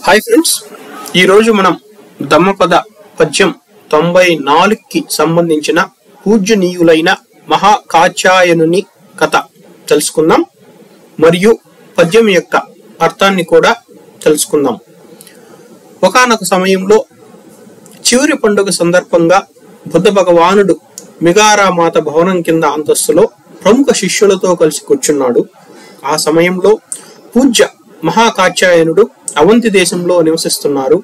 Hi friends, ఈరోజు మనం ధమ్మపద పద్యం 94కి సంబంధించిన పూజ్యనీయులైన మహాకాత్యాయనుని కథ తెలుసుకుందాం. మరియు పద్యం యొక్క అర్థాన్ని కూడా తెలుసుకుందాం. ఒకానొక సమయంలో చివరి పండుగ సందర్భంగా బుద్ధ భగవానుడు మిగారామాత భవనం కింద అంతస్తులో ప్రముఖ శిష్యులతో కలిసి కూర్చున్నాడు. ఆ సమయంలో పూజ్య మహాకాత్యాయనుడు అవంతి దేశంలో నివసిస్తున్నారు.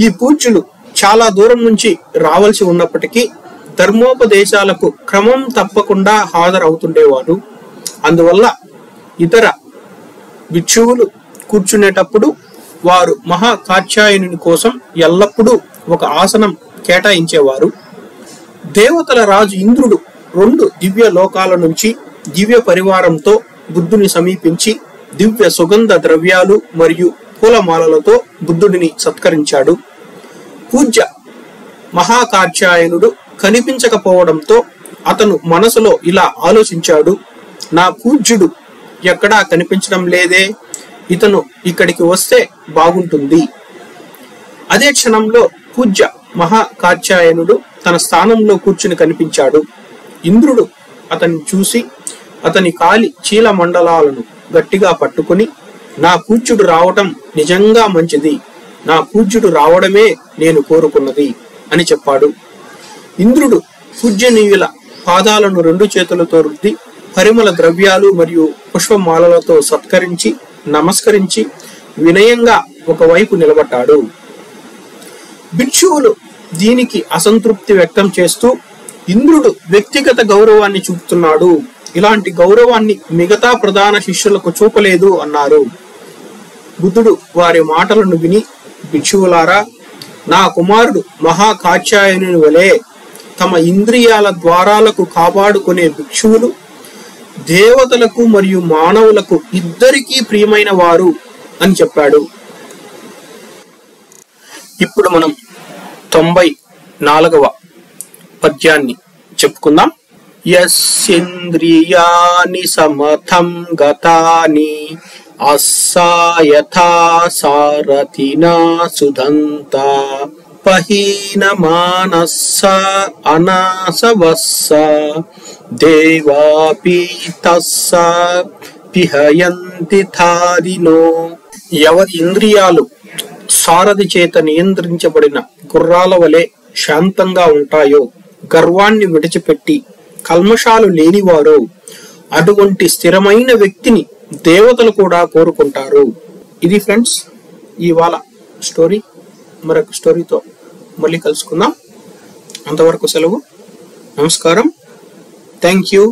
ఈ పూజ్యులు చాలా దూరం నుంచి రావాల్సి ఉన్నప్పటికీ ధర్మోపదేశాలకు క్రమం తప్పకుండా హాజరవుతుండేవారు. అందువల్ల ఇతర భిక్షువులు కూర్చునేటప్పుడు వారు మహాకాత్యాయనుని కోసం ఎల్లప్పుడూ ఒక ఆసనం కేటాయించేవారు. దేవతల రాజు ఇంద్రుడు 2 దివ్య లోకాల నుంచి దివ్య పరివారంతో బుద్ధుని సమీపించి దివ్య సుగంధ ద్రవ్యాలు మరియు పూలమాలలతో బుద్ధుడిని సత్కరించాడు. పూజ్య మహాకాత్యాయనుడు కనిపించకపోవడంతో అతను మనసులో ఇలా ఆలోచించాడు, నా పూజ్యుడు ఎక్కడా కనిపించడం లేదే, ఇతను ఇక్కడికి వస్తే బాగుంటుంది. అదే క్షణంలో పూజ్య మహాకాత్యాయనుడు తన స్థానంలో కూర్చుని కనిపించాడు. ఇంద్రుడు అతన్ని చూసి అతని కాలి చీల మండలాలను గట్టిగా పట్టుకుని, నా పూజ్యుడు రావటం నిజంగా మంచిది, నా పూజ్యుడు రావడమే నేను కోరుకున్నది అని చెప్పాడు. ఇంద్రుడు పూజ్యనీయుల పాదాలను 2 చేతులతో రుద్ది పరిమళ ద్రవ్యాలు మరియు పుష్పమాలలతో సత్కరించి నమస్కరించి వినయంగా ఒకవైపు నిలబడ్డాడు. భిక్షువులు దీనికి అసంతృప్తి వ్యక్తం చేస్తూ, ఇంద్రుడు వ్యక్తిగత గౌరవాన్ని చూపుతున్నాడు, ఇలాంటి గౌరవాన్ని మిగతా ప్రధాన శిష్యులకు చూపలేదు అన్నారు. బుద్ధుడు వారి మాటలను విని, భిక్షువులారా, నా కుమారుడు మహాకాత్యాయనుని వలె తమ ఇంద్రియాల ద్వారాలకు కాపాడుకునే భిక్షువులు దేవతలకు మరియు మానవులకు ఇద్దరికీ ప్రియమైన వారు అని చెప్పాడు. ఇప్పుడు మనం 94వ పద్యాన్ని చెప్పుకుందాం. యస్సింద్రియాని సమథం గతాని అస్సాయథా సారథినా సుధంత పహీన మానస్స అనాసవస్స దేవాపి తస్స పిహయంతి థాదినో. ఎవరి ఇంద్రియాలు సారథి చేత నియంత్రించబడిన గుర్రాల వలె శాంతంగా ఉంటాయో, గర్వాన్ని విడిచిపెట్టి కల్మషాలు లేనివారో, అటువంటి స్థిరమైన వ్యక్తిని దేవతలు కూడా కోరుకుంటారు. ఇది ఫ్రెండ్స్ ఇవాళ స్టోరీ. మరొక స్టోరీతో మళ్ళీ కలుసుకుందాం. అంతవరకు సెలవు. నమస్కారం. Thank you.